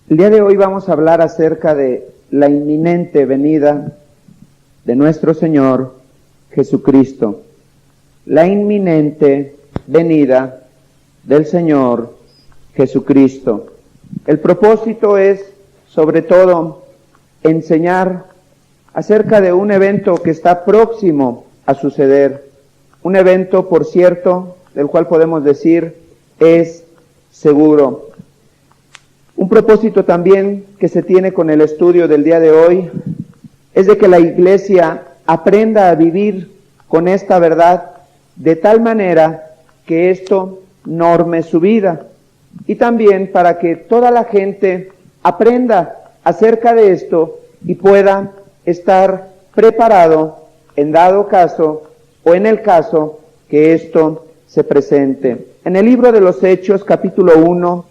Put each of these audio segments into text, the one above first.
El día de hoy vamos a hablar acerca de la inminente venida de nuestro Señor Jesucristo. La inminente venida del Señor Jesucristo. El propósito es, sobre todo, enseñar acerca de un evento que está próximo a suceder. Un evento, por cierto, del cual podemos decir es seguro. Un propósito también que se tiene con el estudio del día de hoy es de que la iglesia aprenda a vivir con esta verdad de tal manera que esto norme su vida, y también para que toda la gente aprenda acerca de esto y pueda estar preparado en dado caso o en el caso que esto se presente. En el libro de los Hechos, capítulo 1,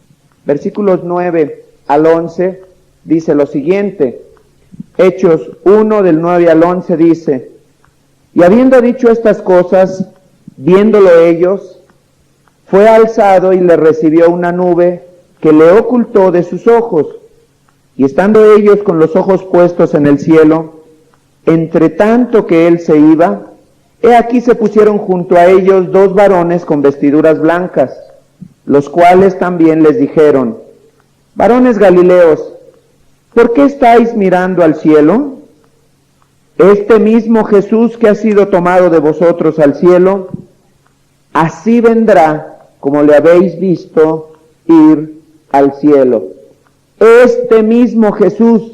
versículos 9 al 11, dice lo siguiente. Hechos 1, del 9 al 11 dice: Y habiendo dicho estas cosas, viéndolo ellos, fue alzado y le recibió una nube que le ocultó de sus ojos. Y estando ellos con los ojos puestos en el cielo, entre tanto que él se iba, he aquí se pusieron junto a ellos dos varones con vestiduras blancas, los cuales también les dijeron: Varones Galileos, ¿por qué estáis mirando al cielo? Este mismo Jesús que ha sido tomado de vosotros al cielo, así vendrá como le habéis visto ir al cielo. Este mismo Jesús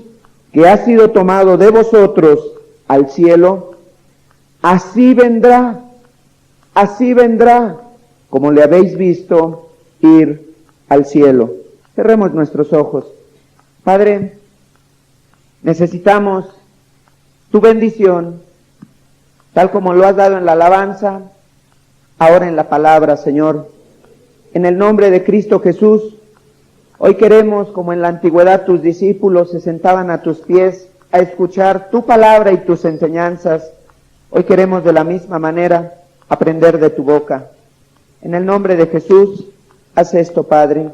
que ha sido tomado de vosotros al cielo, así vendrá como le habéis visto ir al cielo. Cerremos nuestros ojos. Padre, necesitamos tu bendición, tal como lo has dado en la alabanza, ahora en la palabra, Señor. En el nombre de Cristo Jesús, hoy queremos, como en la antigüedad tus discípulos se sentaban a tus pies a escuchar tu palabra y tus enseñanzas, hoy queremos de la misma manera aprender de tu boca. En el nombre de Jesús, haz esto, Padre.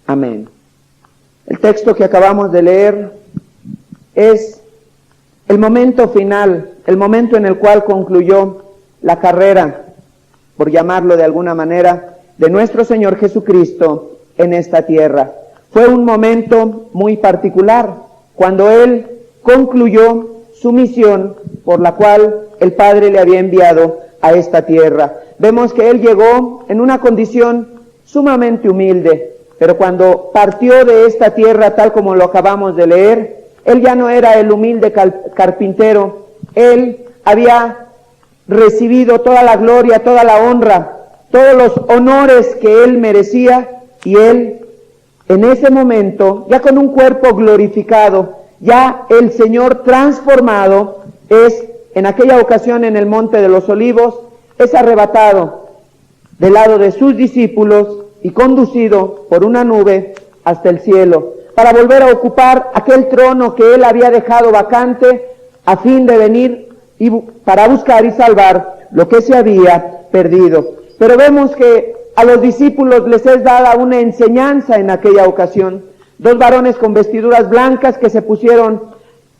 Amén. El texto que acabamos de leer es el momento final, el momento en el cual concluyó la carrera, por llamarlo de alguna manera, de nuestro Señor Jesucristo en esta tierra. Fue un momento muy particular, cuando Él concluyó su misión por la cual el Padre le había enviado a esta tierra. Vemos que Él llegó en una condición sumamente humilde, pero cuando partió de esta tierra, tal como lo acabamos de leer, Él ya no era el humilde carpintero. Él había recibido toda la gloria, toda la honra, todos los honores que Él merecía, y Él, en ese momento, ya con un cuerpo glorificado, ya el Señor transformado, es, en aquella ocasión en el Monte de los Olivos, es arrebatado del lado de sus discípulos y conducido por una nube hasta el cielo, para volver a ocupar aquel trono que Él había dejado vacante, a fin de venir y para buscar y salvar lo que se había perdido. Pero vemos que a los discípulos les es dada una enseñanza en aquella ocasión. Dos varones con vestiduras blancas que se pusieron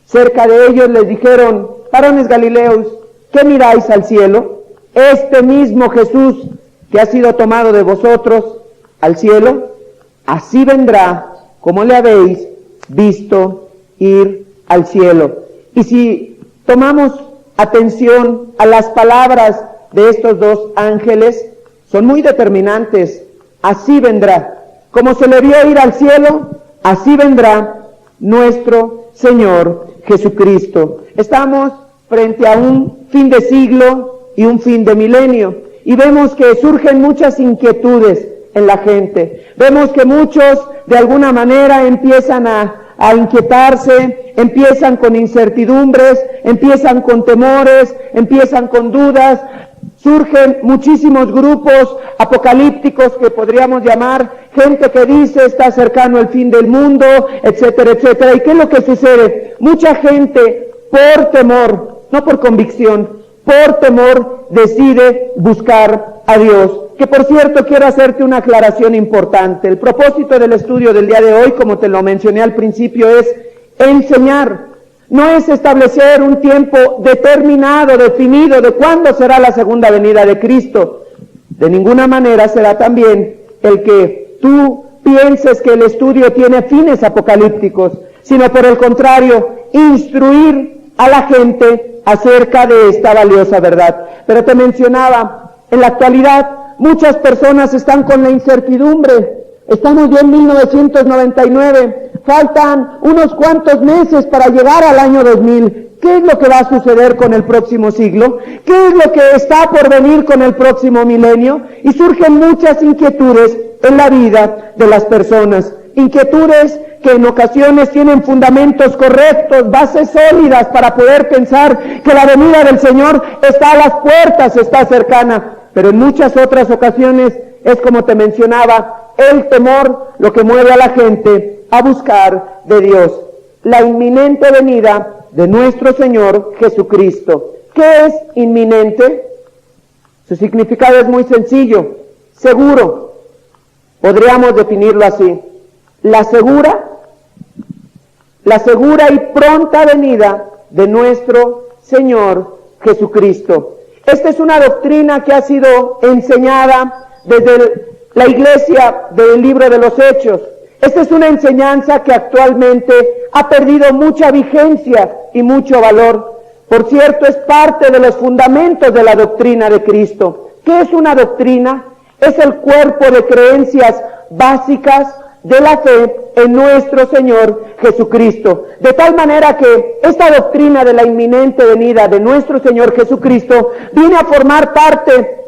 cerca de ellos les dijeron: Varones Galileos, ¿qué miráis al cielo? Este mismo Jesús que ha sido tomado de vosotros al cielo, así vendrá como le habéis visto ir al cielo. Y si tomamos atención a las palabras de estos dos ángeles, son muy determinantes. Así vendrá, como se le vio ir al cielo, así vendrá nuestro Señor Jesucristo. Estamos frente a un fin de siglo y un fin de milenio, y vemos que surgen muchas inquietudes en la gente. Vemos que muchos de alguna manera empiezan a inquietarse, empiezan con incertidumbres, empiezan con temores, empiezan con dudas. Surgen muchísimos grupos apocalípticos que podríamos llamar, gente que dice está cercano el fin del mundo, etcétera, etcétera. ¿Y qué es lo que sucede? Mucha gente, por temor, no por convicción, por temor decide buscar a Dios. que por cierto quiero hacerte una aclaración importante. El propósito del estudio del día de hoy, como te lo mencioné al principio, es enseñar. No es establecer un tiempo determinado, definido, de cuándo será la segunda venida de Cristo. De ninguna manera será también el que tú pienses que el estudio tiene fines apocalípticos, sino por el contrario, instruir a la gente acerca de esta valiosa verdad. Pero te mencionaba, en la actualidad muchas personas están con la incertidumbre. Estamos ya en 1999, faltan unos cuantos meses para llegar al año 2000. ¿Qué es lo que va a suceder con el próximo siglo? ¿Qué es lo que está por venir con el próximo milenio? Y surgen muchas inquietudes en la vida de las personas. Inquietudes que en ocasiones tienen fundamentos correctos, bases sólidas para poder pensar que la venida del Señor está a las puertas, está cercana. Pero en muchas otras ocasiones es como te mencionaba, el temor lo que mueve a la gente a buscar de Dios. La inminente venida de nuestro Señor Jesucristo. ¿Qué es inminente? Su significado es muy sencillo, seguro. Podríamos definirlo así. La segura y pronta venida de nuestro Señor Jesucristo. Esta es una doctrina que ha sido enseñada desde la iglesia del libro de los Hechos. Esta es una enseñanza que actualmente ha perdido mucha vigencia y mucho valor. Por cierto, es parte de los fundamentos de la doctrina de Cristo. ¿Qué es una doctrina? Es el cuerpo de creencias básicas de la fe en nuestro Señor Jesucristo. De tal manera que esta doctrina de la inminente venida de nuestro Señor Jesucristo viene a formar parte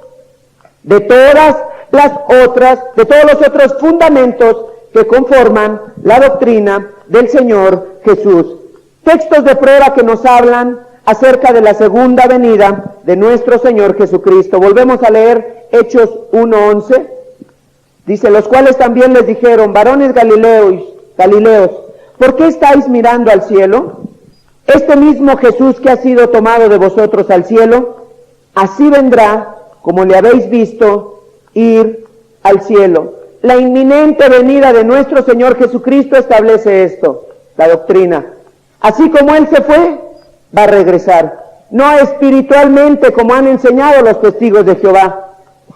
de todas las otras, de todos los otros fundamentos que conforman la doctrina del Señor Jesús. Textos de prueba que nos hablan acerca de la segunda venida de nuestro Señor Jesucristo. Volvemos a leer Hechos 1:11. Dice, los cuales también les dijeron, varones Galileos, ¿por qué estáis mirando al cielo? Este mismo Jesús que ha sido tomado de vosotros al cielo, así vendrá como le habéis visto ir al cielo. La inminente venida de nuestro Señor Jesucristo establece esto, la doctrina. Así como Él se fue, va a regresar. No espiritualmente, como han enseñado los testigos de Jehová,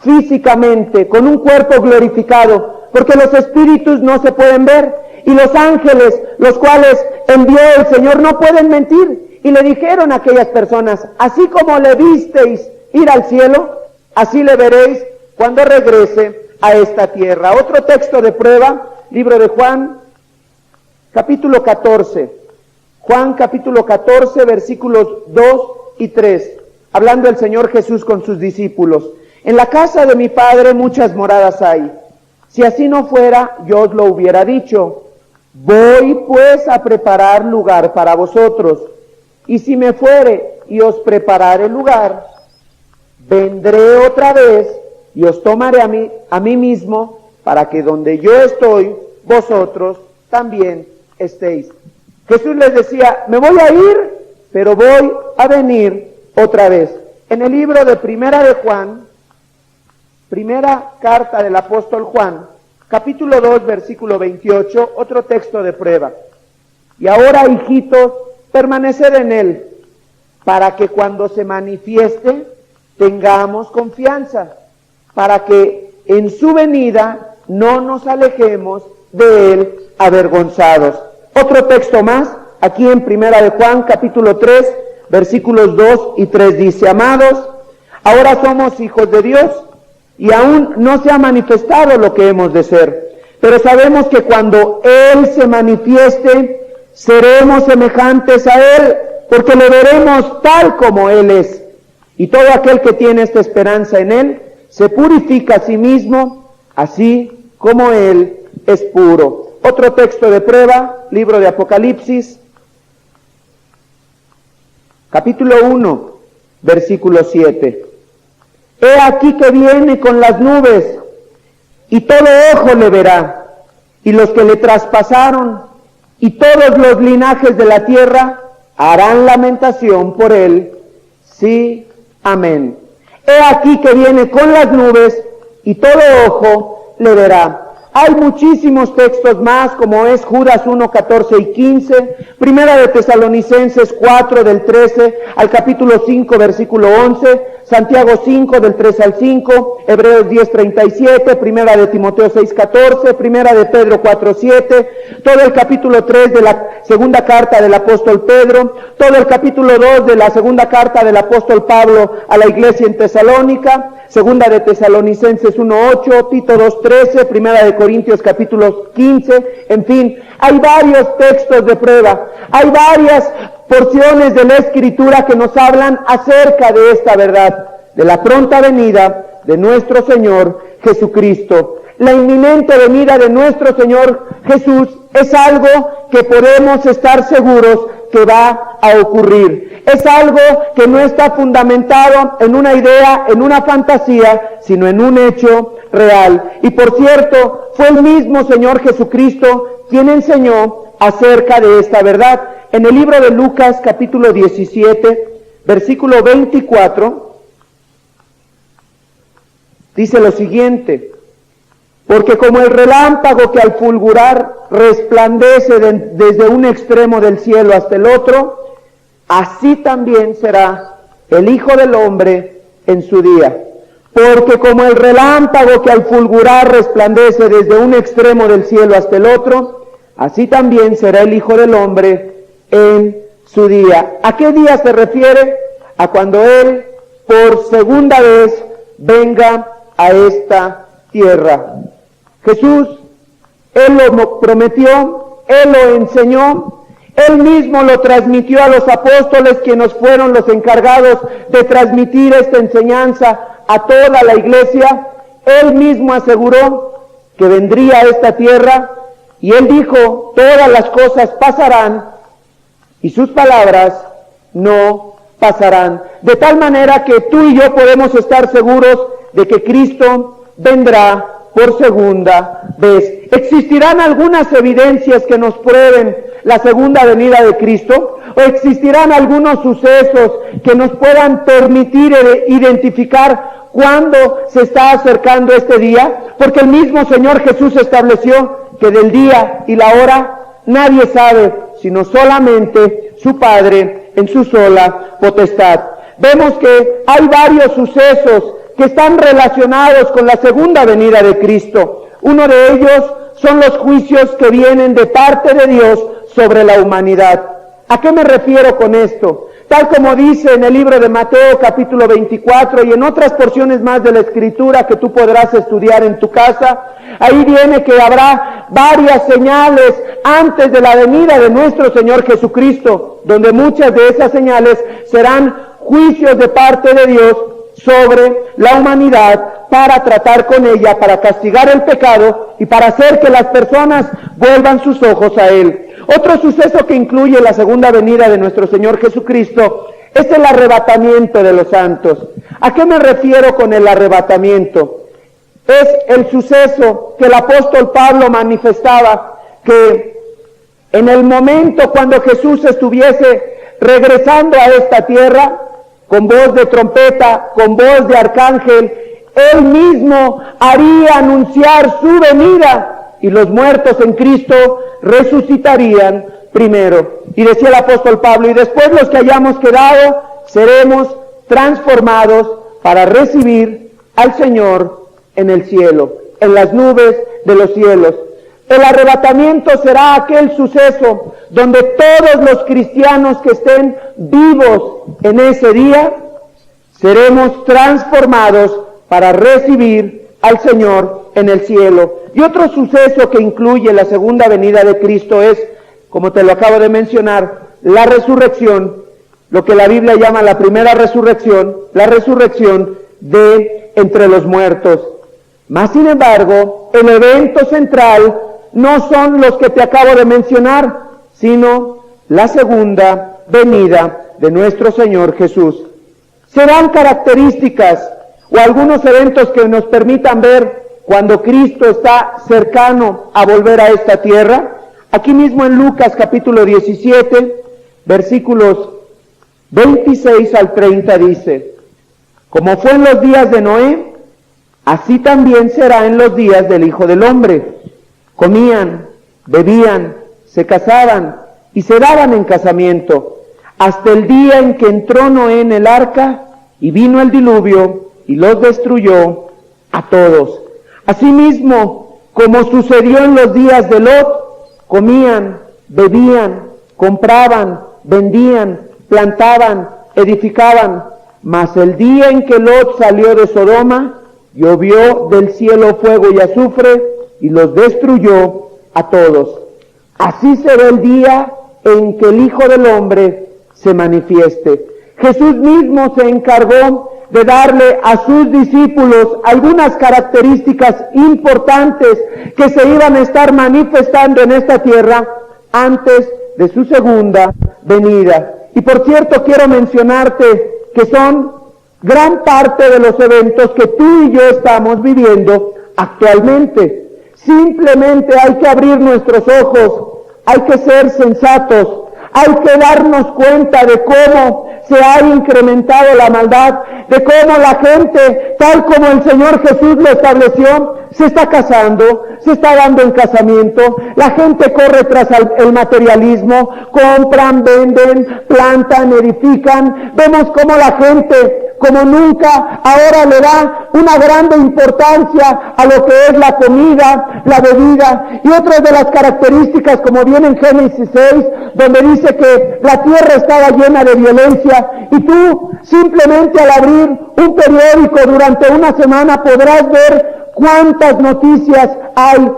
físicamente, con un cuerpo glorificado, porque los espíritus no se pueden ver, y los ángeles, los cuales envió el Señor, no pueden mentir. Y le dijeron a aquellas personas, así como le visteis ir al cielo, así le veréis cuando regrese a esta tierra. Otro texto de prueba, libro de Juan, capítulo 14. Juan capítulo 14, versículos 2 y 3, hablando el Señor Jesús con sus discípulos. En la casa de mi Padre muchas moradas hay. Si así no fuera, yo os lo hubiera dicho. Voy pues a preparar lugar para vosotros. Y si me fuere y os preparare lugar, vendré otra vez y os tomaré a mí mismo, para que donde yo estoy, vosotros también estéis. Jesús les decía, me voy a ir, pero voy a venir otra vez. En el libro de Primera de Juan, primera carta del apóstol Juan, capítulo 2, versículo 28, otro texto de prueba. Y ahora, hijitos, permaneced en él, para que cuando se manifieste, tengamos confianza, para que en su venida no nos alejemos de él avergonzados. Otro texto más, aquí en Primera de Juan, capítulo 3, versículos 2 y 3 dice, amados, ahora somos hijos de Dios, y aún no se ha manifestado lo que hemos de ser, pero sabemos que cuando Él se manifieste, seremos semejantes a Él, porque le veremos tal como Él es. Y todo aquel que tiene esta esperanza en Él, se purifica a sí mismo, así como Él es puro. Otro texto de prueba, libro de Apocalipsis, capítulo 1, versículo 7. He aquí que viene con las nubes, y todo ojo le verá, y los que le traspasaron, y todos los linajes de la tierra, harán lamentación por él. Sí, amén. He aquí que viene con las nubes, y todo ojo le verá. Hay muchísimos textos más, como es Judas 1, 14 y 15, Primera de Tesalonicenses 4, del 13 al capítulo 5, versículo 11, Santiago 5, del 3 al 5, Hebreos 10, 37, Primera de Timoteo 6, 14, Primera de Pedro 4, 7, todo el capítulo 3 de la segunda carta del apóstol Pedro, todo el capítulo 2 de la segunda carta del apóstol Pablo a la iglesia en Tesalónica, Segunda de Tesalonicenses 1:8, Tito 2:13, Primera de Corintios capítulo 15, en fin, hay varios textos de prueba, hay varias porciones de la Escritura que nos hablan acerca de esta verdad, de la pronta venida de nuestro Señor Jesucristo. La inminente venida de nuestro Señor Jesús es algo que podemos estar seguros que va a ocurrir. Es algo que no está fundamentado en una idea, en una fantasía, sino en un hecho real. Y por cierto, fue el mismo Señor Jesucristo quien enseñó acerca de esta verdad. En el libro de Lucas, capítulo 17, versículo 24, dice lo siguiente: porque como el relámpago que al fulgurar resplandece desde un extremo del cielo hasta el otro, así también será el Hijo del Hombre en su día. Porque como el relámpago que al fulgurar resplandece desde un extremo del cielo hasta el otro, así también será el Hijo del Hombre en su día. ¿A qué día se refiere? A cuando Él por segunda vez venga a esta tierra. Jesús, Él lo prometió, Él lo enseñó, Él mismo lo transmitió a los apóstoles, quienes fueron los encargados de transmitir esta enseñanza a toda la iglesia. Él mismo aseguró que vendría a esta tierra y Él dijo, todas las cosas pasarán y sus palabras no pasarán. De tal manera que tú y yo podemos estar seguros de que Cristo vendrá por segunda vez. ¿Existirán algunas evidencias que nos prueben la segunda venida de Cristo? ¿O existirán algunos sucesos que nos puedan permitir identificar cuándo se está acercando este día? Porque el mismo Señor Jesús estableció que del día y la hora nadie sabe, sino solamente su Padre en su sola potestad. Vemos que hay varios sucesos que están relacionados con la segunda venida de Cristo. Uno de ellos son los juicios que vienen de parte de Dios sobre la humanidad. ¿A qué me refiero con esto? Tal como dice en el libro de Mateo capítulo 24 y en otras porciones más de la Escritura que tú podrás estudiar en tu casa, ahí viene que habrá varias señales antes de la venida de nuestro Señor Jesucristo, donde muchas de esas señales serán juicios de parte de Dios sobre la humanidad para tratar con ella, para castigar el pecado y para hacer que las personas vuelvan sus ojos a Él. Otro suceso que incluye la segunda venida de nuestro Señor Jesucristo es el arrebatamiento de los santos. ¿A qué me refiero con el arrebatamiento? Es el suceso que el apóstol Pablo manifestaba, que en el momento cuando Jesús estuviese regresando a esta tierra, con voz de trompeta, con voz de arcángel, Él mismo haría anunciar su venida y los muertos en Cristo resucitarían primero. Y decía el apóstol Pablo, y después los que hayamos quedado seremos transformados para recibir al Señor en el cielo, en las nubes de los cielos. El arrebatamiento será aquel suceso donde todos los cristianos que estén vivos en ese día seremos transformados para recibir al Señor en el cielo. Y otro suceso que incluye la segunda venida de Cristo es, como te lo acabo de mencionar, la resurrección, lo que la Biblia llama la primera resurrección, la resurrección de entre los muertos. Mas, sin embargo, el evento central no son los que te acabo de mencionar, sino la segunda venida de nuestro Señor Jesús. Serán características o algunos eventos que nos permitan ver cuando Cristo está cercano a volver a esta tierra. Aquí mismo en Lucas capítulo 17, versículos 26 al 30 dice, como fue en los días de Noé, así también será en los días del Hijo del Hombre. Comían, bebían, se casaban y se daban en casamiento, hasta el día en que entró Noé en el arca y vino el diluvio y los destruyó a todos. Asimismo, como sucedió en los días de Lot, comían, bebían, compraban, vendían, plantaban, edificaban. Mas el día en que Lot salió de Sodoma, llovió del cielo fuego y azufre y los destruyó a todos. Así será el día en que el Hijo del Hombre se manifieste. Jesús mismo se encargó de darle a sus discípulos algunas características importantes que se iban a estar manifestando en esta tierra antes de su segunda venida. Y por cierto, quiero mencionarte que son gran parte de los eventos que tú y yo estamos viviendo actualmente. Simplemente hay que abrir nuestros ojos, hay que ser sensatos, hay que darnos cuenta de cómo se ha incrementado la maldad, de cómo la gente, tal como el Señor Jesús lo estableció, se está casando, se está dando en casamiento, la gente corre tras el materialismo, compran, venden, plantan, edifican. Vemos cómo la gente, como nunca, ahora le da una grande importancia a lo que es la comida, la bebida, y otras de las características, como viene en Génesis 6, donde dice que la tierra estaba llena de violencia, y tú simplemente al abrir un periódico durante una semana podrás ver cuántas noticias hay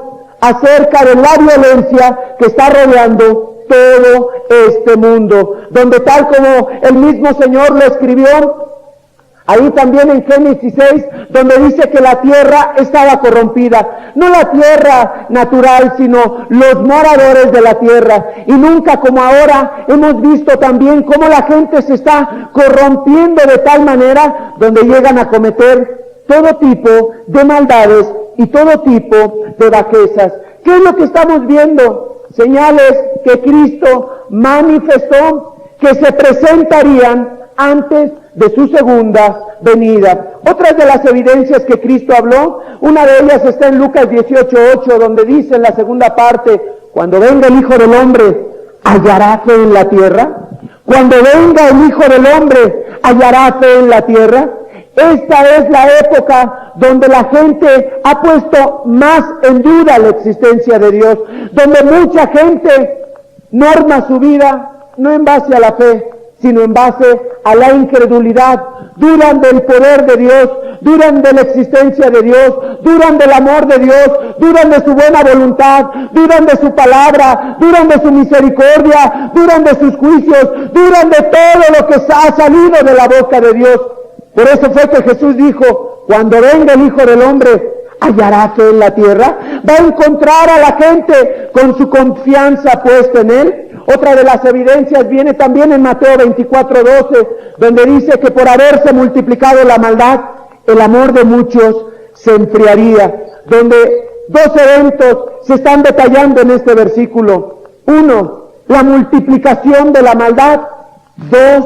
acerca de la violencia que está rodeando todo este mundo, donde tal como el mismo Señor lo escribió, ahí también en Génesis 6, donde dice que la tierra estaba corrompida. No la tierra natural, sino los moradores de la tierra. Y nunca como ahora hemos visto también cómo la gente se está corrompiendo de tal manera, donde llegan a cometer todo tipo de maldades y todo tipo de bajezas. ¿Qué es lo que estamos viendo? Señales que Cristo manifestó que se presentarían antes de su segunda venida. Otras de las evidencias que Cristo habló, una de ellas está en Lucas 18:8, donde dice en la segunda parte: cuando venga el Hijo del Hombre, ¿hallará fe en la tierra? Cuando venga el Hijo del Hombre, ¿hallará fe en la tierra? Esta es la época donde la gente ha puesto más en duda la existencia de Dios, donde mucha gente norma su vida no en base a la fe, sino en base a la incredulidad. Dudan del poder de Dios, dudan de la existencia de Dios, dudan del amor de Dios, dudan de su buena voluntad, dudan de su palabra, dudan de su misericordia, dudan de sus juicios, dudan de todo lo que ha salido de la boca de Dios. Por eso fue que Jesús dijo: cuando venga el Hijo del Hombre, ¿hallará fe en la tierra? Va a encontrar a la gente con su confianza puesta en Él. Otra de las evidencias viene también en Mateo 24:12, donde dice que por haberse multiplicado la maldad, el amor de muchos se enfriaría. Donde dos eventos se están detallando en este versículo. Uno, la multiplicación de la maldad. Dos,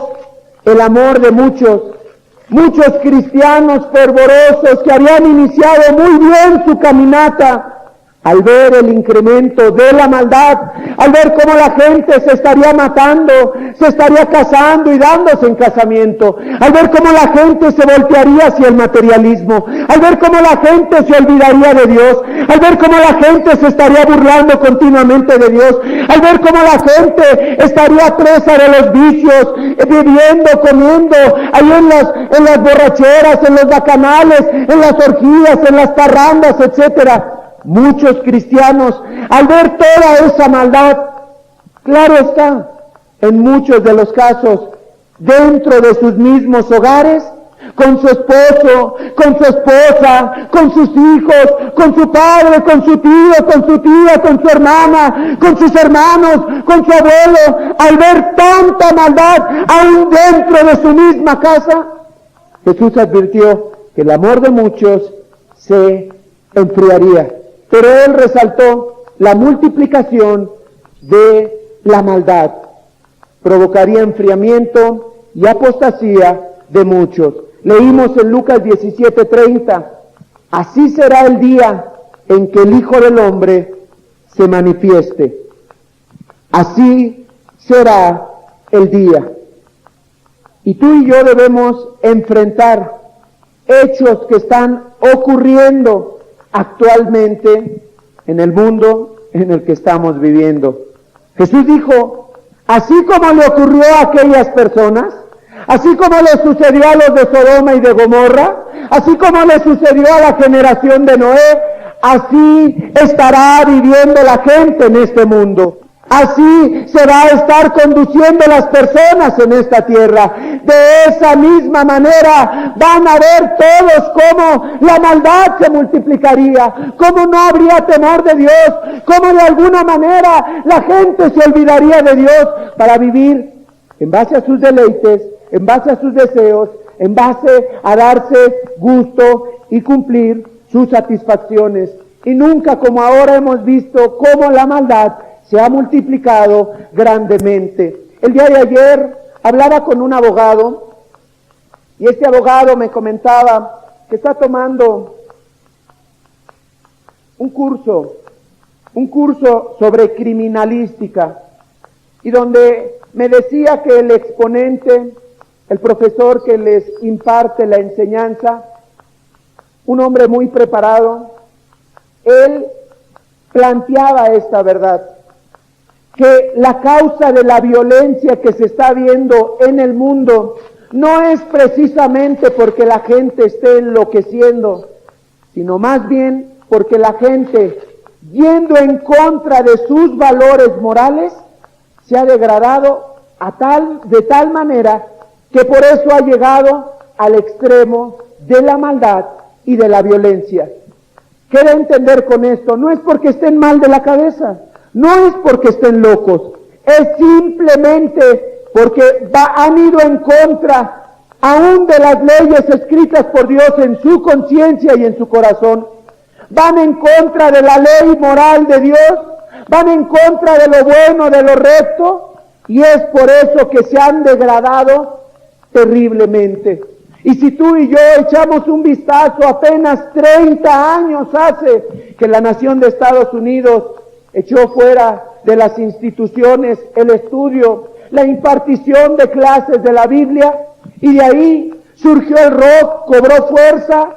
el amor de muchos. Muchos cristianos fervorosos que habían iniciado muy bien su caminata, al ver el incremento de la maldad, al ver cómo la gente se estaría matando, se estaría casando y dándose en casamiento, al ver cómo la gente se voltearía hacia el materialismo, al ver cómo la gente se olvidaría de Dios, al ver cómo la gente se estaría burlando continuamente de Dios, al ver cómo la gente estaría presa de los vicios, bebiendo, comiendo, ahí en las borracheras, en los bacanales, en las orgías, en las parrandas, etcétera. Muchos cristianos, al ver toda esa maldad, claro está, en muchos de los casos, dentro de sus mismos hogares, con su esposo, con su esposa, con sus hijos, con su padre, con su tío, con su tía, con su hermana, con sus hermanos, con su abuelo, al ver tanta maldad aún dentro de su misma casa, Jesús advirtió que el amor de muchos se enfriaría. Pero Él resaltó la multiplicación de la maldad. Provocaría enfriamiento y apostasía de muchos. Leímos en Lucas 17:30 así será el día en que el Hijo del Hombre se manifieste. Así será el día. Y tú y yo debemos enfrentar hechos que están ocurriendo actualmente en el mundo en el que estamos viviendo. Jesús dijo, así como le ocurrió a aquellas personas, así como le sucedió a los de Sodoma y de Gomorra, así como le sucedió a la generación de Noé, así estará viviendo la gente en este mundo. Así se va a estar conduciendo las personas en esta tierra. De esa misma manera van a ver todos cómo la maldad se multiplicaría, cómo no habría temor de Dios, cómo de alguna manera la gente se olvidaría de Dios para vivir en base a sus deleites, en base a sus deseos, en base a darse gusto y cumplir sus satisfacciones. Y nunca como ahora hemos visto cómo la maldad se ha multiplicado grandemente. El día de ayer hablaba con un abogado y este abogado me comentaba que está tomando un curso sobre criminalística, y donde me decía que el exponente, el profesor que les imparte la enseñanza, un hombre muy preparado, él planteaba esta verdad, que la causa de la violencia que se está viendo en el mundo no es precisamente porque la gente esté enloqueciendo, sino más bien porque la gente, yendo en contra de sus valores morales, se ha degradado de tal manera que por eso ha llegado al extremo de la maldad y de la violencia. ¿Qué de entender con esto? No es porque estén mal de la cabeza, no es porque estén locos, es simplemente porque han ido en contra aún de las leyes escritas por Dios en su conciencia y en su corazón. Van en contra de la ley moral de Dios, van en contra de lo bueno, de lo recto, y es por eso que se han degradado terriblemente. Y si tú y yo echamos un vistazo, apenas 30 años hace que la nación de Estados Unidos echó fuera de las instituciones el estudio, la impartición de clases de la Biblia, y de ahí surgió el rock, cobró fuerza,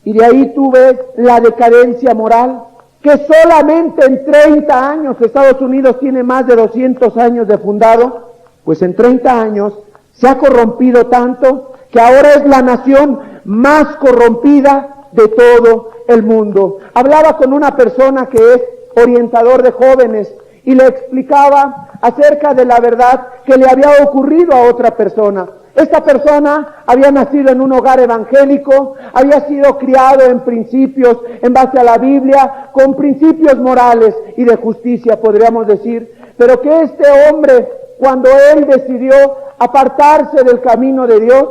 y de ahí tú ves la decadencia moral, que solamente en 30 años, Estados Unidos tiene más de 200 años de fundado, pues en 30 años se ha corrompido tanto que ahora es la nación más corrompida de todo el mundo. Hablaba con una persona que es orientador de jóvenes y le explicaba acerca de la verdad que le había ocurrido a otra persona. Esta persona había nacido en un hogar evangélico, había sido criado en principios, en base a la Biblia, con principios morales y de justicia, podríamos decir, pero que este hombre, cuando él decidió apartarse del camino de Dios,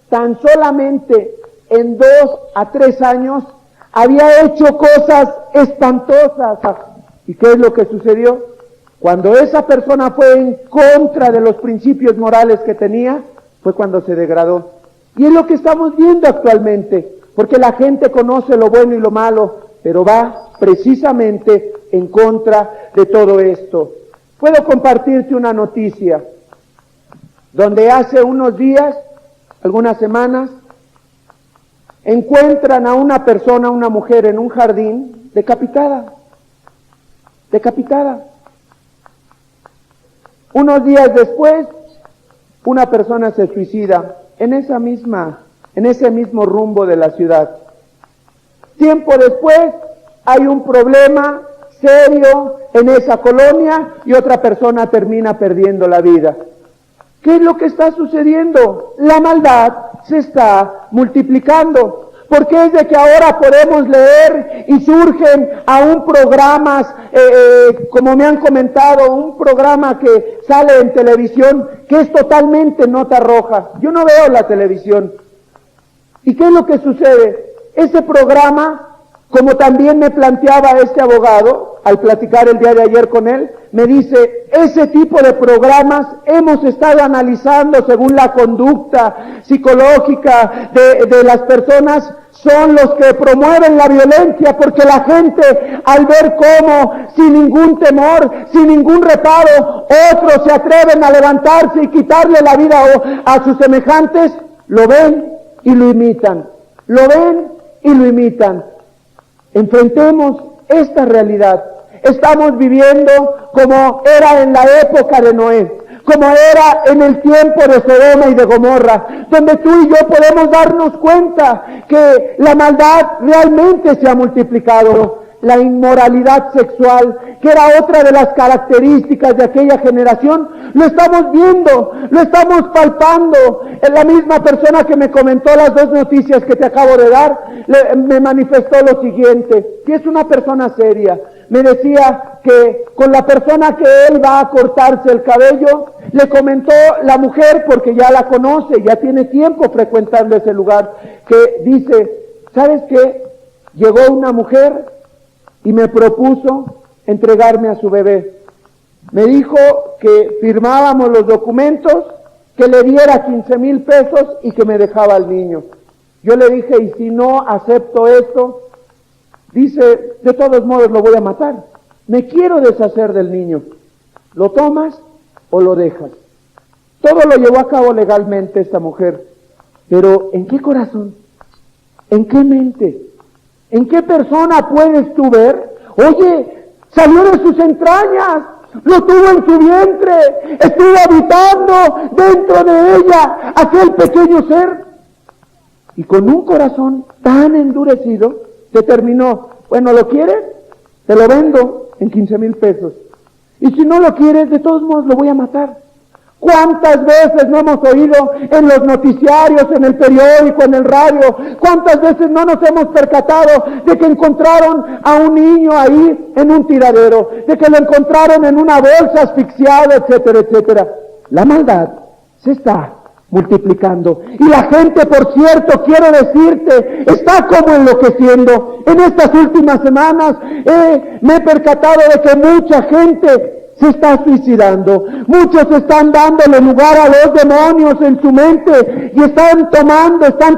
tan solamente en 2 a 3 años, había hecho cosas espantosas. ¿Y qué es lo que sucedió? Cuando esa persona fue en contra de los principios morales que tenía, fue cuando se degradó. Y es lo que estamos viendo actualmente, porque la gente conoce lo bueno y lo malo, pero va precisamente en contra de todo esto. Puedo compartirte una noticia, donde hace unos días, algunas semanas, encuentran a una persona, una mujer, en un jardín, decapitada. Unos días después, una persona se suicida en ese mismo rumbo de la ciudad. Tiempo después, hay un problema serio en esa colonia y otra persona termina perdiendo la vida. ¿Qué es lo que está sucediendo? La maldad se está multiplicando. Porque es de que ahora podemos leer y surgen aún programas, como me han comentado, un programa que sale en televisión que es totalmente nota roja. Yo no veo la televisión. ¿Y qué es lo que sucede? Ese programa, como también me planteaba este abogado, al platicar el día de ayer con él, me dice, ese tipo de programas hemos estado analizando según la conducta psicológica de las personas, son los que promueven la violencia, porque la gente, al ver cómo, sin ningún temor, sin ningún reparo, otros se atreven a levantarse y quitarle la vida a sus semejantes, lo ven y lo imitan. Lo ven y lo imitan. Enfrentemos esta realidad. Estamos viviendo como era en la época de Noé, como era en el tiempo de Sodoma y de Gomorra, donde tú y yo podemos darnos cuenta que la maldad realmente se ha multiplicado. La inmoralidad sexual, que era otra de las características de aquella generación, lo estamos viendo, lo estamos palpando. Es la misma persona que me comentó las dos noticias que te acabo de dar, me manifestó lo siguiente, que es una persona seria. Me decía que con la persona que él va a cortarse el cabello, le comentó la mujer, porque ya la conoce, ya tiene tiempo frecuentando ese lugar, que dice, ¿sabes qué? Llegó una mujer y me propuso entregarme a su bebé. Me dijo que firmábamos los documentos, que le diera 15,000 pesos y que me dejaba al niño. Yo le dije, ¿y si no acepto esto? Dice, de todos modos lo voy a matar. Me quiero deshacer del niño. ¿Lo tomas o lo dejas? Todo lo llevó a cabo legalmente esta mujer. Pero ¿en qué corazón? ¿En qué mente? ¿En qué persona puedes tú ver? Oye, salió de sus entrañas, lo tuvo en su vientre, estuvo habitando dentro de ella aquel pequeño ser. Y con un corazón tan endurecido, determinó, bueno, ¿lo quieres? Te lo vendo en 15,000 pesos. Y si no lo quieres, de todos modos lo voy a matar. ¿Cuántas veces no hemos oído en los noticiarios, en el periódico, en el radio? ¿Cuántas veces no nos hemos percatado de que encontraron a un niño ahí en un tiradero? De que lo encontraron en una bolsa asfixiado, etcétera, etcétera. La maldad se está multiplicando. Y la gente, por cierto, quiero decirte, está como enloqueciendo. En estas últimas semanas me he percatado de que mucha gente se está suicidando. Muchos están dándole lugar a los demonios en su mente y están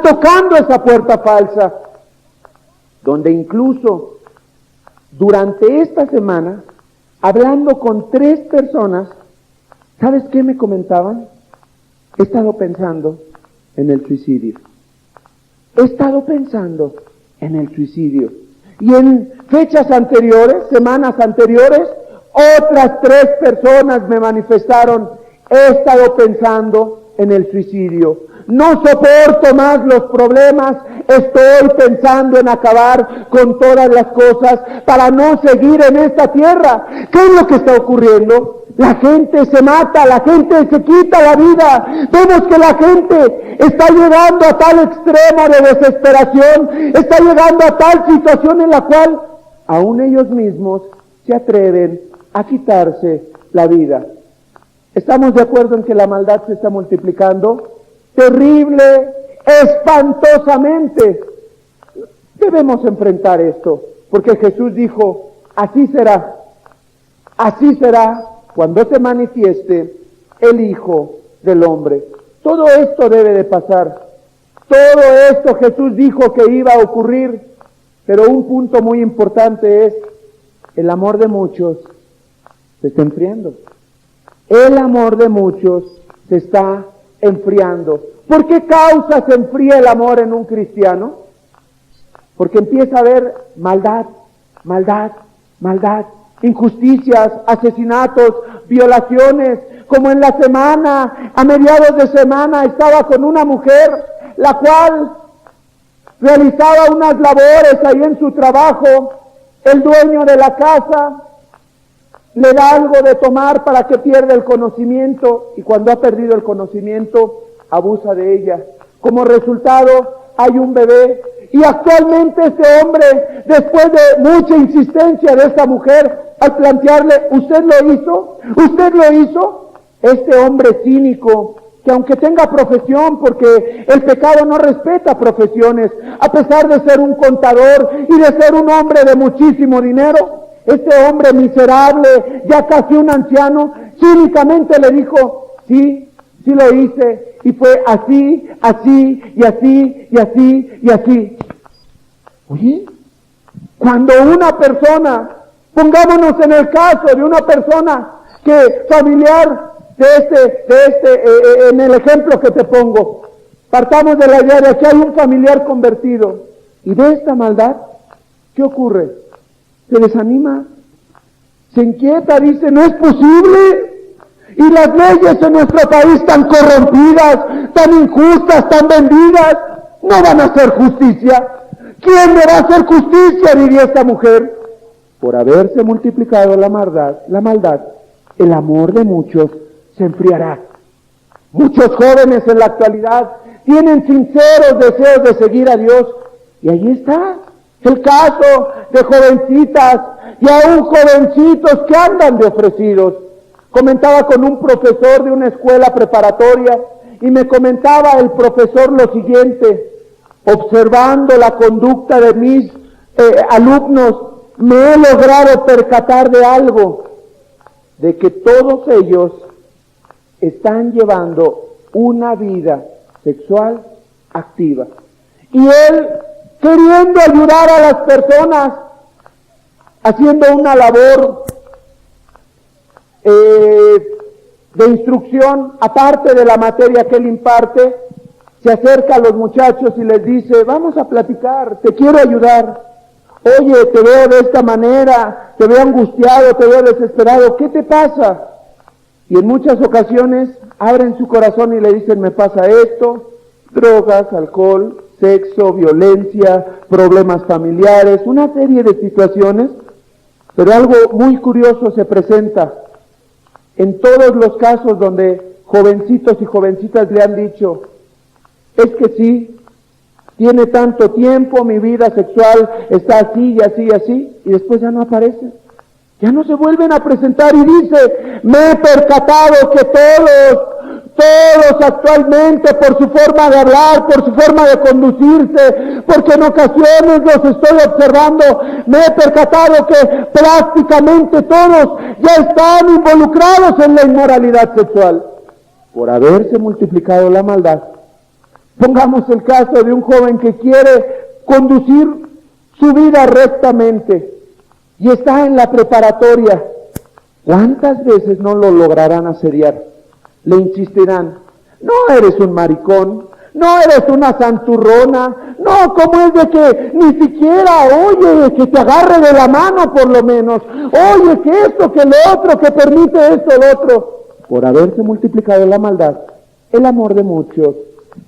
tocando esa puerta falsa. Donde incluso durante esta semana, hablando con 3 personas, ¿sabes qué me comentaban? He estado pensando en el suicidio. He estado pensando en el suicidio. Y en fechas anteriores, semanas anteriores, otras 3 personas me manifestaron, he estado pensando en el suicidio. No soporto más los problemas, estoy pensando en acabar con todas las cosas para no seguir en esta tierra. ¿Qué es lo que está ocurriendo? La gente se mata, la gente se quita la vida. Vemos que la gente está llegando a tal extremo de desesperación, está llegando a tal situación en la cual aún ellos mismos se atreven a quitarse la vida. ¿Estamos de acuerdo en que la maldad se está multiplicando? Terrible, espantosamente. Debemos enfrentar esto, porque Jesús dijo, así será cuando se manifieste el Hijo del Hombre. Todo esto debe de pasar. Todo esto Jesús dijo que iba a ocurrir, pero un punto muy importante es, el amor de muchos se está enfriando. El amor de muchos se está enfriando. ¿Por qué causa se enfría el amor en un cristiano? Porque empieza a haber maldad, injusticias, asesinatos, violaciones. Como en la semana, a mediados de semana, estaba con una mujer, la cual realizaba unas labores ahí en su trabajo. El dueño de la casa le da algo de tomar para que pierda el conocimiento, y cuando ha perdido el conocimiento, abusa de ella. Como resultado, hay un bebé, y actualmente este hombre, después de mucha insistencia de esta mujer, al plantearle, ¿usted lo hizo? Este hombre cínico, que aunque tenga profesión, porque el pecado no respeta profesiones, a pesar de ser un contador y de ser un hombre de muchísimo dinero, este hombre miserable, ya casi un anciano, cínicamente le dijo, sí lo hice, y fue así, y así. Oye, cuando una persona, pongámonos en el caso de una persona que familiar en el ejemplo que te pongo, partamos de la idea de que hay un familiar convertido y de esta maldad, ¿qué ocurre? Se desanima, se inquieta, dice, no es posible. Y las leyes en nuestro país tan corrompidas, tan injustas, tan vendidas, no van a hacer justicia. ¿Quién me va a hacer justicia?, diría esta mujer. Por haberse multiplicado la maldad, el amor de muchos se enfriará. Muchos jóvenes en la actualidad tienen sinceros deseos de seguir a Dios. Y ahí está el caso de jovencitas y aún jovencitos que andan de ofrecidos. Comentaba con un profesor de una escuela preparatoria y me comentaba el profesor lo siguiente: observando la conducta de mis alumnos, me he logrado percatar de algo, de que todos ellos están llevando una vida sexual activa. Y él, queriendo ayudar a las personas, haciendo una labor de instrucción, aparte de la materia que él imparte, se acerca a los muchachos y les dice: vamos a platicar, te quiero ayudar. Oye, te veo de esta manera, te veo angustiado, te veo desesperado, ¿qué te pasa? Y en muchas ocasiones abren su corazón y le dicen: me pasa esto, drogas, alcohol, sexo, violencia, problemas familiares, una serie de situaciones. Pero algo muy curioso se presenta. En todos los casos donde jovencitos y jovencitas le han dicho: es que sí, tiene tanto tiempo, mi vida sexual está así y así y así, y después ya no aparece, ya no se vuelven a presentar, y dice: me he percatado que todos actualmente, por su forma de hablar, por su forma de conducirse, porque en ocasiones los estoy observando, me he percatado que prácticamente todos ya están involucrados en la inmoralidad sexual, por haberse multiplicado la maldad. Pongamos el caso de un joven que quiere conducir su vida rectamente y está en la preparatoria. ¿Cuántas veces no lo lograrán asediar? Le insistirán: no eres un maricón, no eres una santurrona, no, ¿cómo es de que ni siquiera, oye, que te agarre de la mano por lo menos, oye, que esto, que lo otro, que permite esto, lo otro? Por haberse multiplicado la maldad, el amor de muchos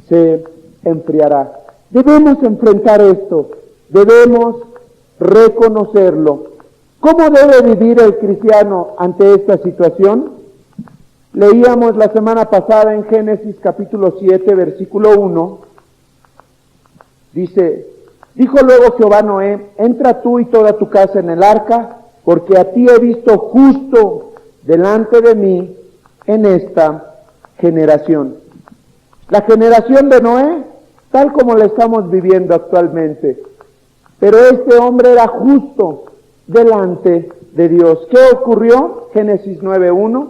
se enfriará. Debemos enfrentar esto, debemos reconocerlo. ¿Cómo debe vivir el cristiano ante esta situación? Leíamos la semana pasada en Génesis capítulo 7, versículo 1. Dice: dijo luego Jehová a Noé: entra tú y toda tu casa en el arca, porque a ti he visto justo delante de mí en esta generación. La generación de Noé, tal como la estamos viviendo actualmente. Pero este hombre era justo delante de Dios. ¿Qué ocurrió? Génesis 9:1.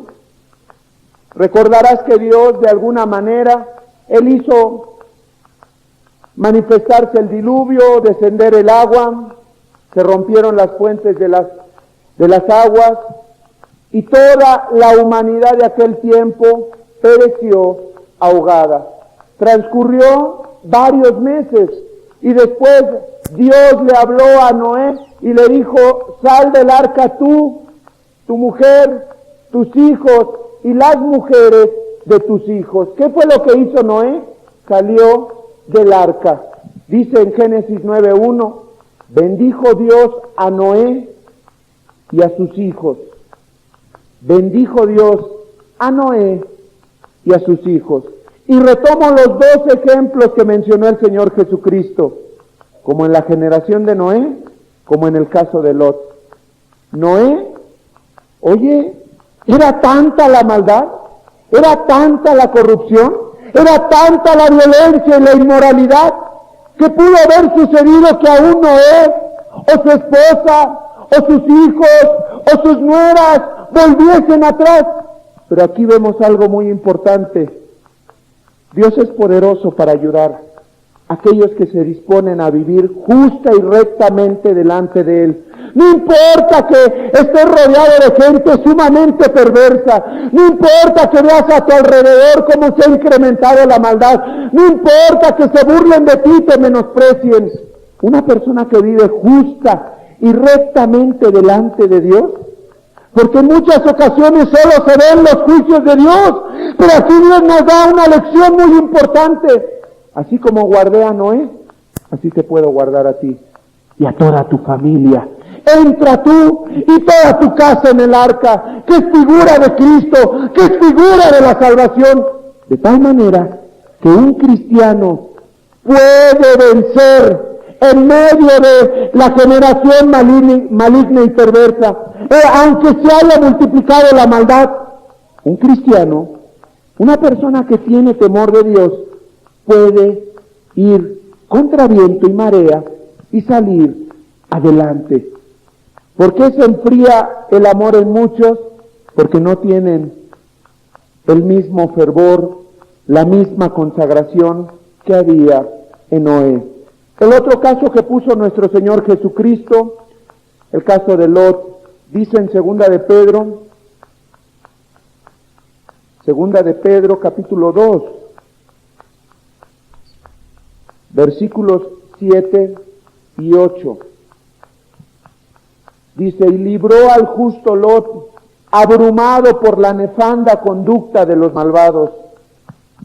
Recordarás que Dios, de alguna manera, Él hizo manifestarse el diluvio, descender el agua, se rompieron las fuentes de las aguas, y toda la humanidad de aquel tiempo pereció ahogada. Transcurrió varios meses y después Dios le habló a Noé y le dijo: sal del arca tú, tu mujer, tus hijos y las mujeres de tus hijos. ¿Qué fue lo que hizo Noé? Salió del arca. Dice en Génesis 9:1: bendijo Dios a Noé y a sus hijos. Bendijo Dios a Noé y a sus hijos. Y retomo los dos ejemplos que mencionó el Señor Jesucristo, como en la generación de Noé, como en el caso de Lot. Noé, oye, era tanta la maldad, era tanta la corrupción, era tanta la violencia y la inmoralidad, que pudo haber sucedido que aún Noé, o su esposa, o sus hijos, o sus nueras, volviesen atrás. Pero aquí vemos algo muy importante. Dios es poderoso para ayudar. aquellos que se disponen a vivir justa y rectamente delante de Él. No importa que estés rodeado de gente sumamente perversa, no importa que veas a tu alrededor cómo se ha incrementado la maldad, no importa que se burlen de ti y te menosprecien. Una persona que vive justa y rectamente delante de Dios, porque en muchas ocasiones solo se ven los juicios de Dios, pero aquí Dios nos da una lección muy importante. Así como guardé a Noé, así te puedo guardar a ti y a toda tu familia. Entra tú y toda tu casa en el arca, que es figura de Cristo, que es figura de la salvación, de tal manera que un cristiano puede vencer en medio de la generación maligna y perversa, aunque se haya multiplicado la maldad. Un cristiano, una persona que tiene temor de Dios, puede ir contra viento y marea y salir adelante. ¿Por qué se enfría el amor en muchos? Porque no tienen el mismo fervor, la misma consagración que había en Noé. El otro caso que puso nuestro Señor Jesucristo, el caso de Lot, dice en Segunda de Pedro capítulo 2, versículos 7 y 8. Dice, y libró al justo Lot, abrumado por la nefanda conducta de los malvados,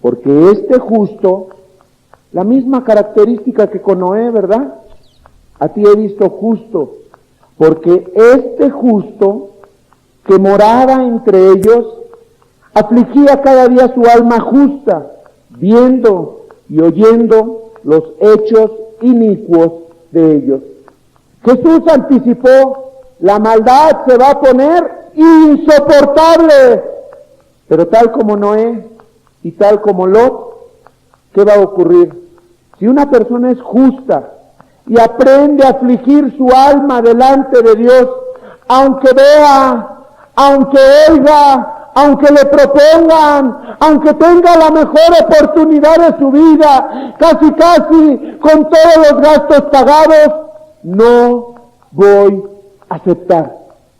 porque este justo, la misma característica que con Noé, ¿verdad? A ti he visto justo, porque este justo que moraba entre ellos, afligía cada día su alma justa, viendo y oyendo los hechos inicuos de ellos. Jesús anticipó, la maldad se va a poner insoportable, pero tal como Noé y tal como Lot, ¿qué va a ocurrir? Si una persona es justa y aprende a afligir su alma delante de Dios, aunque vea, aunque oiga, aunque le propongan, aunque tenga la mejor oportunidad de su vida, casi con todos los gastos pagados, no voy a aceptar.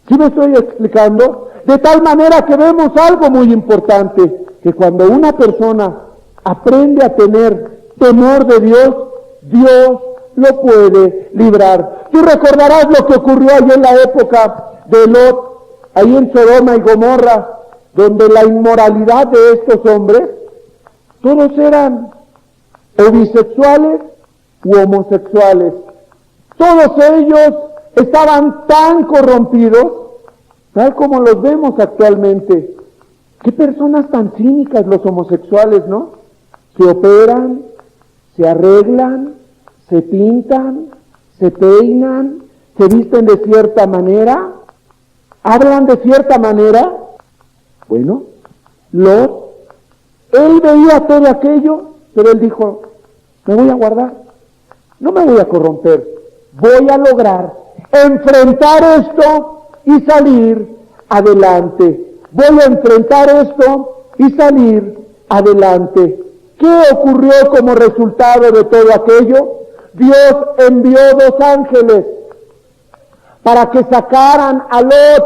¿Sí me estoy explicando? De tal manera que vemos algo muy importante, que cuando una persona aprende a tener temor de Dios, Dios lo puede librar. Tú recordarás lo que ocurrió allí en la época de Lot, ahí en Sodoma y Gomorra, donde la inmoralidad de estos hombres, todos eran o bisexuales u homosexuales. Todos ellos estaban tan corrompidos, tal como los vemos actualmente. Qué personas tan cínicas los homosexuales, ¿no? Se operan, se arreglan, se pintan, se peinan, se visten de cierta manera, hablan de cierta manera. Bueno, Lot, él veía todo aquello, pero él dijo, me voy a guardar, no me voy a corromper, voy a lograr enfrentar esto y salir adelante. Voy a enfrentar esto y salir adelante. ¿Qué ocurrió como resultado de todo aquello? Dios envió 2 ángeles para que sacaran a Lot,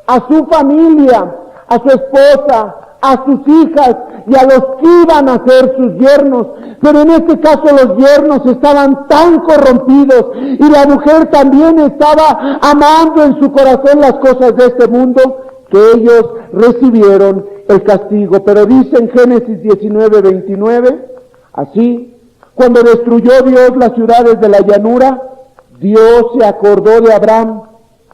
a su familia, a su esposa, a sus hijas y a los que iban a ser sus yernos. Pero en este caso los yernos estaban tan corrompidos y la mujer también estaba amando en su corazón las cosas de este mundo, que ellos recibieron el castigo. Pero dice en Génesis 19:29, así, cuando destruyó Dios las ciudades de la llanura, Dios se acordó de Abraham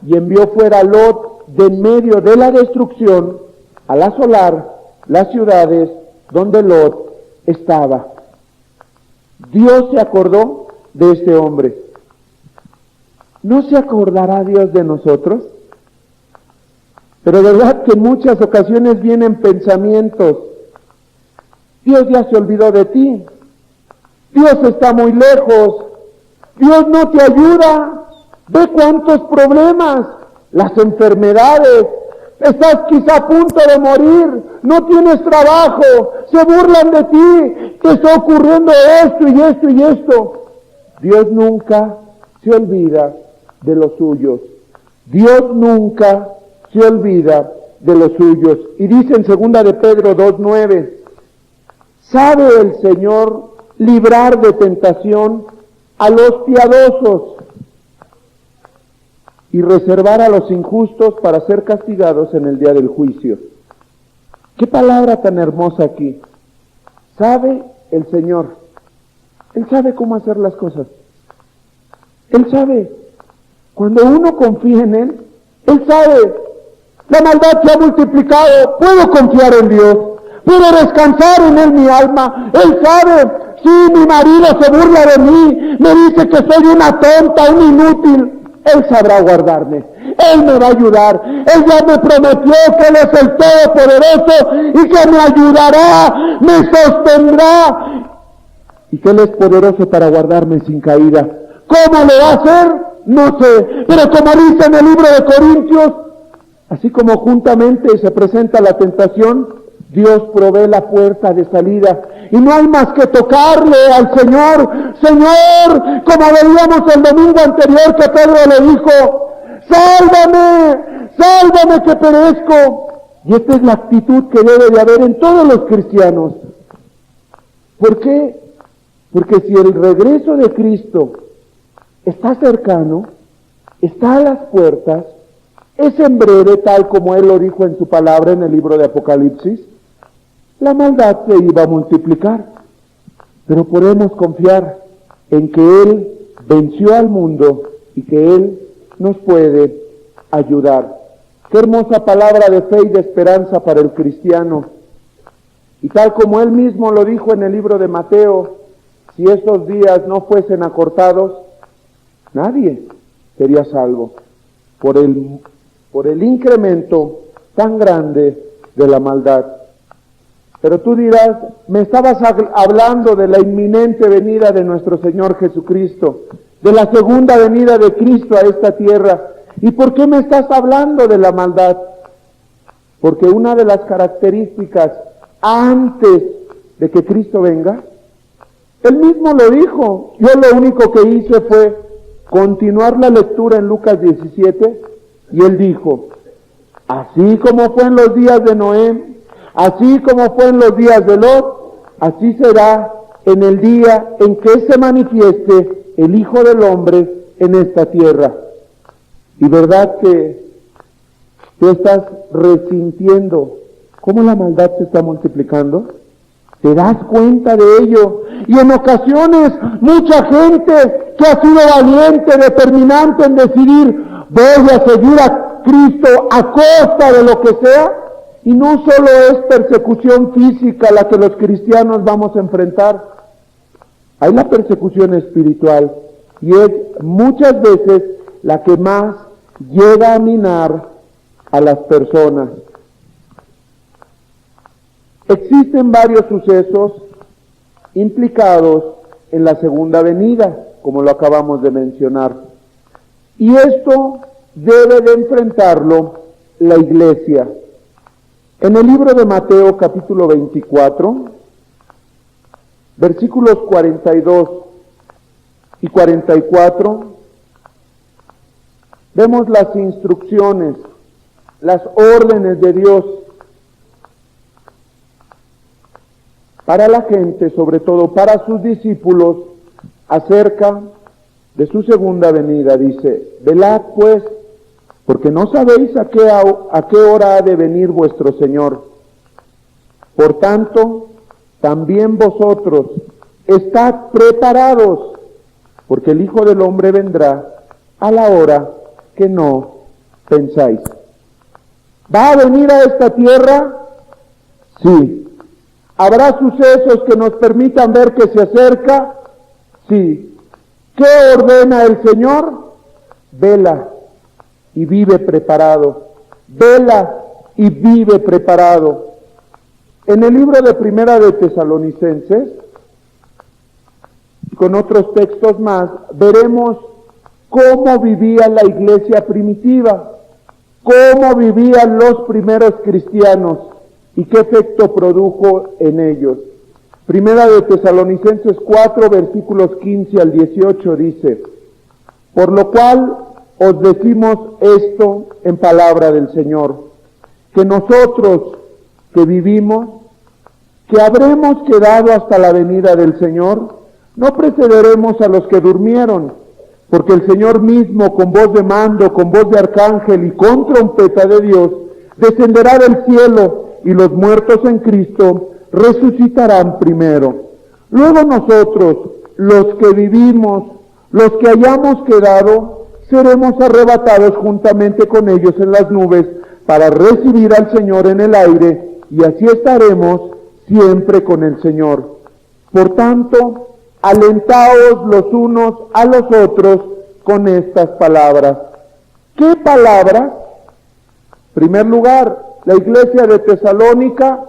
y envió fuera a Lot de en medio de la destrucción al asolar las ciudades donde Lot estaba. Dios se acordó de este hombre. ¿No se acordará Dios de nosotros? Pero verdad que en muchas ocasiones vienen pensamientos, Dios ya se olvidó de ti, Dios está muy lejos, Dios no te ayuda, ve cuántos problemas, las enfermedades, estás quizá a punto de morir, no tienes trabajo, se burlan de ti, te está ocurriendo esto y esto y esto. Dios nunca se olvida de los suyos. Dios nunca se olvida de los suyos. Y dice en 2 de Pedro 2:9, ¿sabe el Señor librar de tentación a los piadosos y reservar a los injustos para ser castigados en el día del juicio? Qué palabra tan hermosa aquí. Sabe el Señor. Él sabe cómo hacer las cosas. Él sabe. Cuando uno confía en Él, Él sabe. La maldad se ha multiplicado. Puedo confiar en Dios. Puedo descansar en Él mi alma. Él sabe. Si mi marido se burla de mí, me dice que soy una tonta, un inútil, Él sabrá guardarme. Él me va a ayudar. Él ya me prometió que Él es el Todopoderoso y que me ayudará, me sostendrá y que Él es poderoso para guardarme sin caída. ¿Cómo lo va a hacer? No sé. Pero como dice en el libro de Corintios, así como juntamente se presenta la tentación, Dios provee la puerta de salida. Y no hay más que tocarle al Señor. Señor, como veíamos el domingo anterior que Pedro le dijo, sálvame, sálvame que perezco. Y esta es la actitud que debe de haber en todos los cristianos. ¿Por qué? Porque si el regreso de Cristo está cercano, está a las puertas, es en breve, tal como Él lo dijo en su palabra en el libro de Apocalipsis, la maldad se iba a multiplicar. Pero podemos confiar en que Él venció al mundo y que Él nos puede ayudar. Qué hermosa palabra de fe y de esperanza para el cristiano. Y tal como Él mismo lo dijo en el libro de Mateo, si esos días no fuesen acortados, nadie sería salvo por el incremento tan grande de la maldad. Pero tú dirás, me estabas hablando de la inminente venida de nuestro Señor Jesucristo, de la segunda venida de Cristo a esta tierra. ¿Y por qué me estás hablando de la maldad? Porque una de las características antes de que Cristo venga, Él mismo lo dijo. Yo lo único que hice fue continuar la lectura en Lucas 17, y Él dijo, así como fue en los días de Noé, así como fue en los días de Lot, así será en el día en que se manifieste el Hijo del Hombre en esta tierra. Y verdad que tú estás resintiendo cómo la maldad se está multiplicando. ¿Te das cuenta de ello? Y en ocasiones mucha gente que ha sido valiente, determinante en decidir, voy a seguir a Cristo a costa de lo que sea. Y no solo es persecución física la que los cristianos vamos a enfrentar. Hay la persecución espiritual, y es muchas veces la que más llega a minar a las personas. Existen varios sucesos implicados en la segunda venida, como lo acabamos de mencionar. Y esto debe de enfrentarlo la iglesia. En el libro de Mateo capítulo 24, versículos 42 y 44, vemos las instrucciones, las órdenes de Dios para la gente, sobre todo para sus discípulos, acerca de su segunda venida. Dice, velad pues, porque no sabéis a qué hora ha de venir vuestro Señor. Por tanto, también vosotros estad preparados, porque el Hijo del Hombre vendrá a la hora que no pensáis. ¿Va a venir a esta tierra? Sí. ¿Habrá sucesos que nos permitan ver que se acerca? Sí. ¿Qué ordena el Señor? Vela y vive preparado. Vela y vive preparado. En el libro de Primera de Tesalonicenses, con otros textos más, veremos cómo vivía la iglesia primitiva, cómo vivían los primeros cristianos. ¿Y qué efecto produjo en ellos? Primera de Tesalonicenses 4, versículos 15 al 18 dice: por lo cual os decimos esto en palabra del Señor, que nosotros que vivimos, que habremos quedado hasta la venida del Señor, no precederemos a los que durmieron, porque el Señor mismo, con voz de mando, con voz de arcángel y con trompeta de Dios, descenderá del cielo, y los muertos en Cristo resucitarán primero. Luego nosotros, los que vivimos, los que hayamos quedado, seremos arrebatados juntamente con ellos en las nubes para recibir al Señor en el aire, y así estaremos siempre con el Señor. Por tanto, alentaos los unos a los otros con estas palabras. ¿Qué palabras? En primer lugar, la iglesia de Tesalónica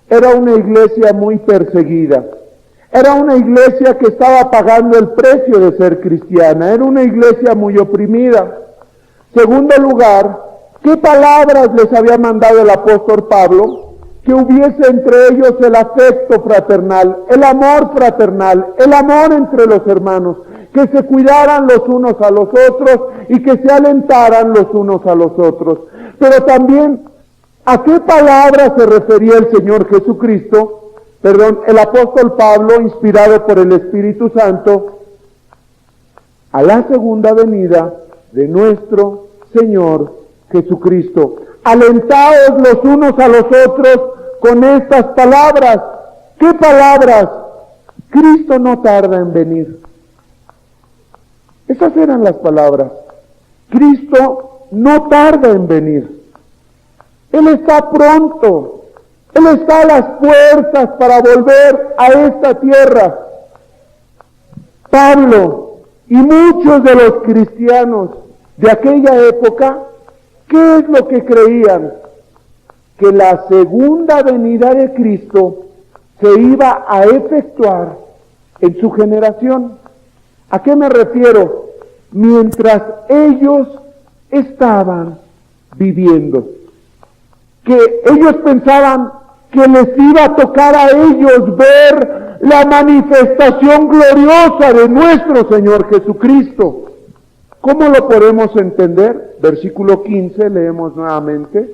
era una iglesia muy perseguida. Era una iglesia que estaba pagando el precio de ser cristiana. Era una iglesia muy oprimida. Segundo lugar, ¿qué palabras les había mandado el apóstol Pablo? Que hubiese entre ellos el afecto fraternal, el amor fraternal, el amor entre los hermanos, que se cuidaran los unos a los otros y que se alentaran los unos a los otros. Pero también, ¿a qué palabra se refería el Señor Jesucristo? El apóstol Pablo, inspirado por el Espíritu Santo, a la segunda venida de nuestro Señor Jesucristo. Alentaos los unos a los otros con estas palabras. ¿Qué palabras? Cristo no tarda en venir. Esas eran las palabras. Cristo no tarda en venir. Él está pronto. Él está a las puertas para volver a esta tierra. Pablo y muchos de los cristianos de aquella época, ¿qué es lo que creían? Que la segunda venida de Cristo se iba a efectuar en su generación. ¿A qué me refiero? Mientras ellos estaban viviendo. Que ellos pensaban que les iba a tocar a ellos ver la manifestación gloriosa de nuestro Señor Jesucristo. ¿Cómo lo podemos entender? Versículo 15, leemos nuevamente.